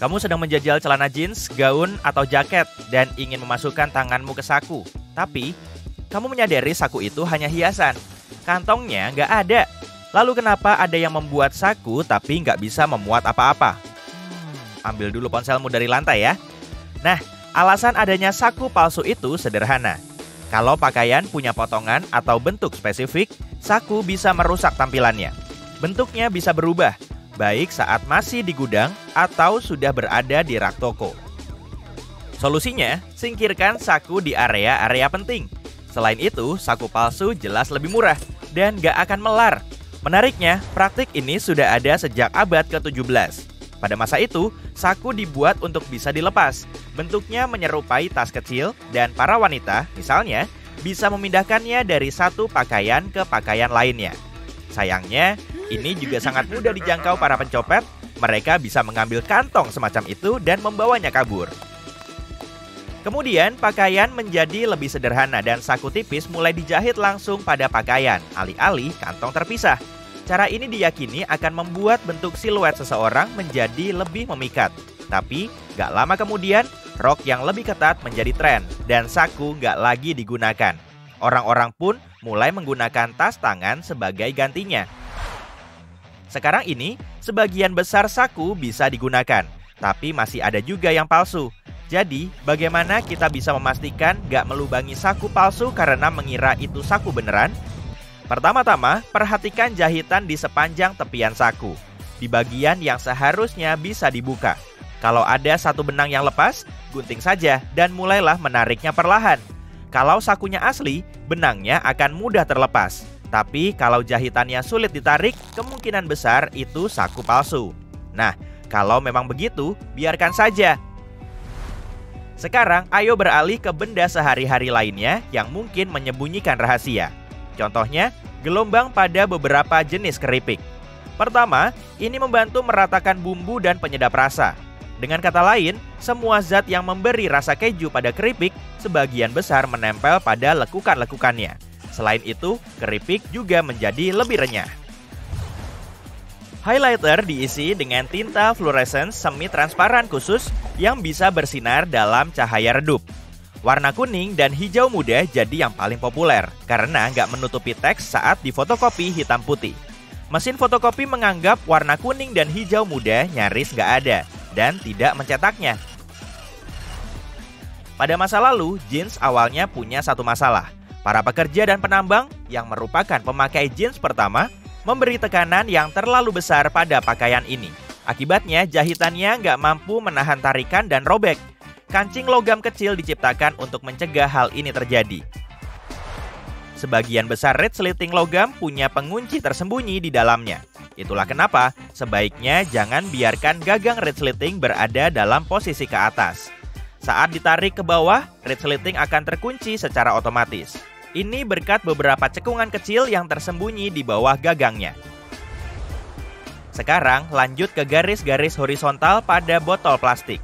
Kamu sedang menjajal celana jeans, gaun, atau jaket dan ingin memasukkan tanganmu ke saku. Tapi, kamu menyadari saku itu hanya hiasan. Kantongnya nggak ada. Lalu kenapa ada yang membuat saku tapi nggak bisa memuat apa-apa? Ambil dulu ponselmu dari lantai ya. Nah, alasan adanya saku palsu itu sederhana. Kalau pakaian punya potongan atau bentuk spesifik, saku bisa merusak tampilannya. Bentuknya bisa berubah, baik saat masih di gudang atau sudah berada di rak toko. Solusinya, singkirkan saku di area-area penting. Selain itu, saku palsu jelas lebih murah dan gak akan melar. Menariknya, praktik ini sudah ada sejak abad ke-17. Pada masa itu, saku dibuat untuk bisa dilepas. Bentuknya menyerupai tas kecil dan para wanita, misalnya, bisa memindahkannya dari satu pakaian ke pakaian lainnya. Sayangnya, ini juga sangat mudah dijangkau para pencopet. Mereka bisa mengambil kantong semacam itu dan membawanya kabur. Kemudian, pakaian menjadi lebih sederhana dan saku tipis mulai dijahit langsung pada pakaian, alih-alih kantong terpisah. Cara ini diyakini akan membuat bentuk siluet seseorang menjadi lebih memikat. Tapi, gak lama kemudian, rok yang lebih ketat menjadi tren dan saku gak lagi digunakan. Orang-orang pun mulai menggunakan tas tangan sebagai gantinya. Sekarang ini, sebagian besar saku bisa digunakan, tapi masih ada juga yang palsu. Jadi, bagaimana kita bisa memastikan gak melubangi saku palsu karena mengira itu saku beneran? Pertama-tama, perhatikan jahitan di sepanjang tepian saku, di bagian yang seharusnya bisa dibuka. Kalau ada satu benang yang lepas, gunting saja dan mulailah menariknya perlahan. Kalau sakunya asli, benangnya akan mudah terlepas. Tapi kalau jahitannya sulit ditarik, kemungkinan besar itu saku palsu. Nah, kalau memang begitu, biarkan saja. Sekarang, ayo beralih ke benda sehari-hari lainnya yang mungkin menyembunyikan rahasia. Contohnya, gelombang pada beberapa jenis keripik. Pertama, ini membantu meratakan bumbu dan penyedap rasa. Dengan kata lain, semua zat yang memberi rasa keju pada keripik sebagian besar menempel pada lekukan-lekukannya. Selain itu, keripik juga menjadi lebih renyah. Highlighter diisi dengan tinta fluorescence semi-transparan khusus yang bisa bersinar dalam cahaya redup. Warna kuning dan hijau muda jadi yang paling populer karena nggak menutupi teks saat difotokopi hitam putih. Mesin fotokopi menganggap warna kuning dan hijau muda nyaris nggak ada dan tidak mencetaknya. Pada masa lalu, jeans awalnya punya satu masalah. Para pekerja dan penambang yang merupakan pemakai jeans pertama memberi tekanan yang terlalu besar pada pakaian ini. Akibatnya, jahitannya nggak mampu menahan tarikan dan robek. Kancing logam kecil diciptakan untuk mencegah hal ini terjadi. Sebagian besar resleting logam punya pengunci tersembunyi di dalamnya. Itulah kenapa sebaiknya jangan biarkan gagang resleting berada dalam posisi ke atas. Saat ditarik ke bawah, resleting akan terkunci secara otomatis. Ini berkat beberapa cekungan kecil yang tersembunyi di bawah gagangnya. Sekarang lanjut ke garis-garis horizontal pada botol plastik.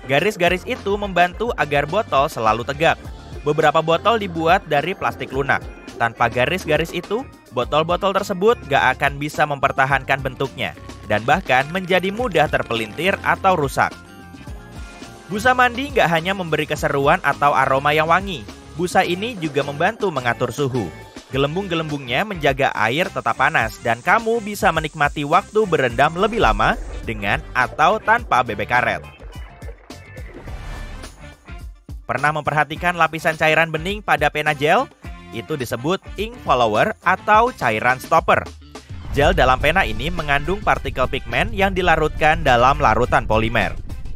Garis-garis itu membantu agar botol selalu tegak. Beberapa botol dibuat dari plastik lunak. Tanpa garis-garis itu, botol-botol tersebut gak akan bisa mempertahankan bentuknya dan bahkan menjadi mudah terpelintir atau rusak. Busa mandi gak hanya memberi keseruan atau aroma yang wangi. Busa ini juga membantu mengatur suhu. Gelembung-gelembungnya menjaga air tetap panas dan kamu bisa menikmati waktu berendam lebih lama dengan atau tanpa bebek karet. Pernah memperhatikan lapisan cairan bening pada pena gel? Itu disebut ink follower atau cairan stopper. Gel dalam pena ini mengandung partikel pigmen yang dilarutkan dalam larutan polimer.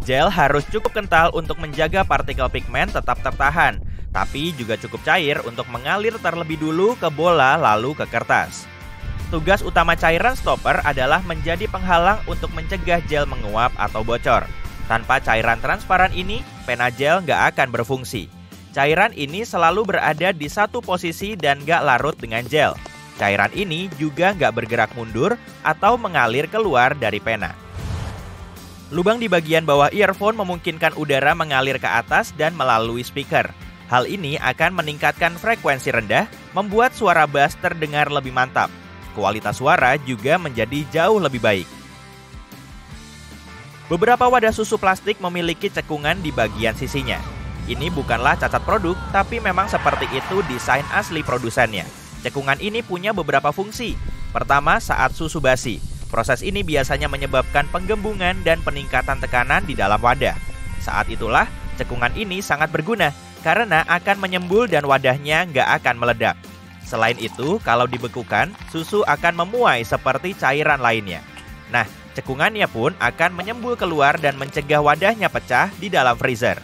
Gel harus cukup kental untuk menjaga partikel pigmen tetap tertahan, tapi juga cukup cair untuk mengalir terlebih dulu ke bola lalu ke kertas. Tugas utama cairan stopper adalah menjadi penghalang untuk mencegah gel menguap atau bocor. Tanpa cairan transparan ini, pena gel nggak akan berfungsi. Cairan ini selalu berada di satu posisi dan nggak larut dengan gel. Cairan ini juga nggak bergerak mundur atau mengalir keluar dari pena. Lubang di bagian bawah earphone memungkinkan udara mengalir ke atas dan melalui speaker. Hal ini akan meningkatkan frekuensi rendah, membuat suara bass terdengar lebih mantap. Kualitas suara juga menjadi jauh lebih baik. Beberapa wadah susu plastik memiliki cekungan di bagian sisinya. Ini bukanlah cacat produk, tapi memang seperti itu desain asli produsennya. Cekungan ini punya beberapa fungsi. Pertama, saat susu basi. Proses ini biasanya menyebabkan penggembungan dan peningkatan tekanan di dalam wadah. Saat itulah, cekungan ini sangat berguna karena akan menyembul dan wadahnya nggak akan meledak. Selain itu, kalau dibekukan, susu akan memuai seperti cairan lainnya. Nah, cekungannya pun akan menyembul keluar dan mencegah wadahnya pecah di dalam freezer.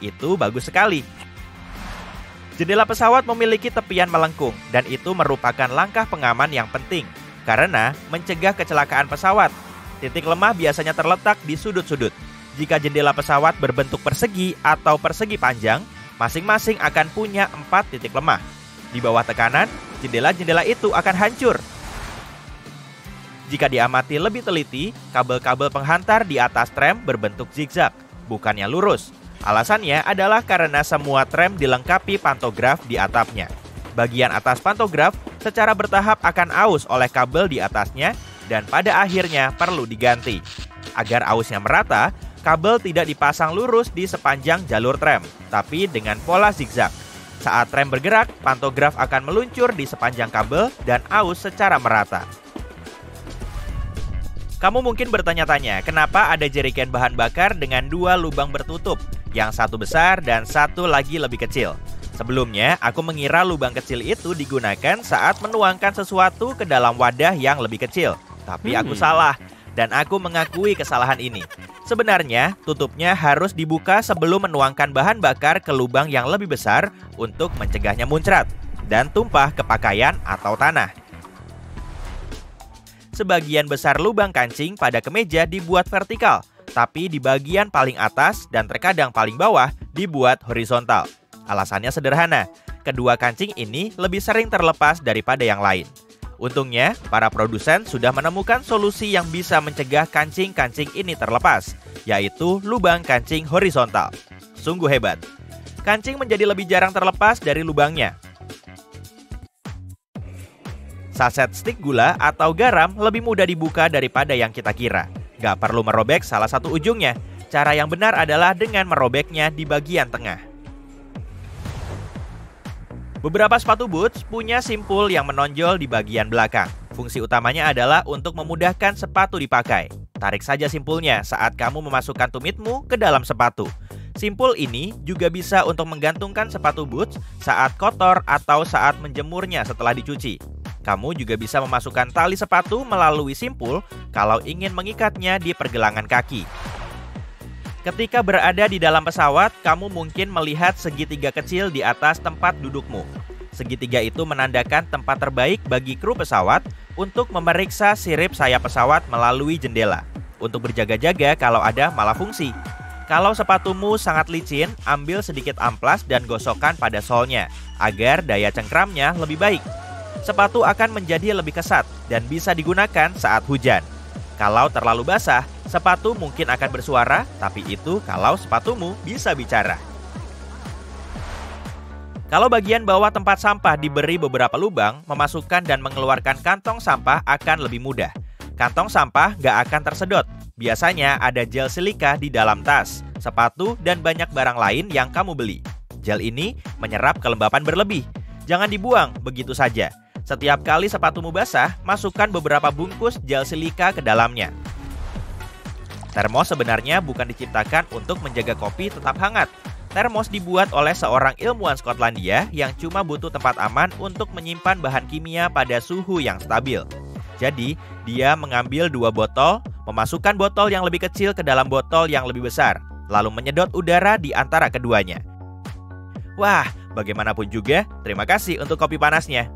Itu bagus sekali. Jendela pesawat memiliki tepian melengkung dan itu merupakan langkah pengaman yang penting karena mencegah kecelakaan pesawat. Titik lemah biasanya terletak di sudut-sudut. Jika jendela pesawat berbentuk persegi atau persegi panjang, masing-masing akan punya 4 titik lemah. Di bawah tekanan, jendela-jendela itu akan hancur. Jika diamati lebih teliti, kabel-kabel penghantar di atas trem berbentuk zigzag, bukannya lurus. Alasannya adalah karena semua trem dilengkapi pantograf di atapnya. Bagian atas pantograf secara bertahap akan aus oleh kabel di atasnya dan pada akhirnya perlu diganti. Agar ausnya merata, kabel tidak dipasang lurus di sepanjang jalur trem, tapi dengan pola zigzag. Saat trem bergerak, pantograf akan meluncur di sepanjang kabel dan aus secara merata. Kamu mungkin bertanya-tanya, kenapa ada jerigen bahan bakar dengan 2 lubang bertutup, yang satu besar dan satu lagi lebih kecil? Sebelumnya, aku mengira lubang kecil itu digunakan saat menuangkan sesuatu ke dalam wadah yang lebih kecil. Tapi aku salah, dan aku mengakui kesalahan ini. Sebenarnya, tutupnya harus dibuka sebelum menuangkan bahan bakar ke lubang yang lebih besar untuk mencegahnya muncrat dan tumpah ke pakaian atau tanah. Sebagian besar lubang kancing pada kemeja dibuat vertikal, tapi di bagian paling atas dan terkadang paling bawah dibuat horizontal. Alasannya sederhana, kedua kancing ini lebih sering terlepas daripada yang lain. Untungnya, para produsen sudah menemukan solusi yang bisa mencegah kancing-kancing ini terlepas, yaitu lubang kancing horizontal. Sungguh hebat. Kancing menjadi lebih jarang terlepas dari lubangnya. Saset stik gula atau garam lebih mudah dibuka daripada yang kita kira. Gak perlu merobek salah satu ujungnya. Cara yang benar adalah dengan merobeknya di bagian tengah. Beberapa sepatu boots punya simpul yang menonjol di bagian belakang. Fungsi utamanya adalah untuk memudahkan sepatu dipakai. Tarik saja simpulnya saat kamu memasukkan tumitmu ke dalam sepatu. Simpul ini juga bisa untuk menggantungkan sepatu boots saat kotor atau saat menjemurnya setelah dicuci. Kamu juga bisa memasukkan tali sepatu melalui simpul kalau ingin mengikatnya di pergelangan kaki. Ketika berada di dalam pesawat, kamu mungkin melihat segitiga kecil di atas tempat dudukmu. Segitiga itu menandakan tempat terbaik bagi kru pesawat untuk memeriksa sirip sayap pesawat melalui jendela, untuk berjaga-jaga kalau ada malah fungsi. Kalau sepatumu sangat licin, ambil sedikit amplas dan gosokkan pada solnya, agar daya cengkramnya lebih baik. Sepatu akan menjadi lebih kesat dan bisa digunakan saat hujan. Kalau terlalu basah, sepatu mungkin akan bersuara, tapi itu kalau sepatumu bisa bicara. Kalau bagian bawah tempat sampah diberi beberapa lubang, memasukkan dan mengeluarkan kantong sampah akan lebih mudah. Kantong sampah nggak akan tersedot. Biasanya ada gel silika di dalam tas, sepatu, dan banyak barang lain yang kamu beli. Gel ini menyerap kelembapan berlebih. Jangan dibuang begitu saja. Setiap kali sepatumu basah, masukkan beberapa bungkus gel silika ke dalamnya. Termos sebenarnya bukan diciptakan untuk menjaga kopi tetap hangat. Termos dibuat oleh seorang ilmuwan Skotlandia yang cuma butuh tempat aman untuk menyimpan bahan kimia pada suhu yang stabil. Jadi, dia mengambil 2 botol, memasukkan botol yang lebih kecil ke dalam botol yang lebih besar, lalu menyedot udara di antara keduanya. Wah, bagaimanapun juga, terima kasih untuk kopi panasnya.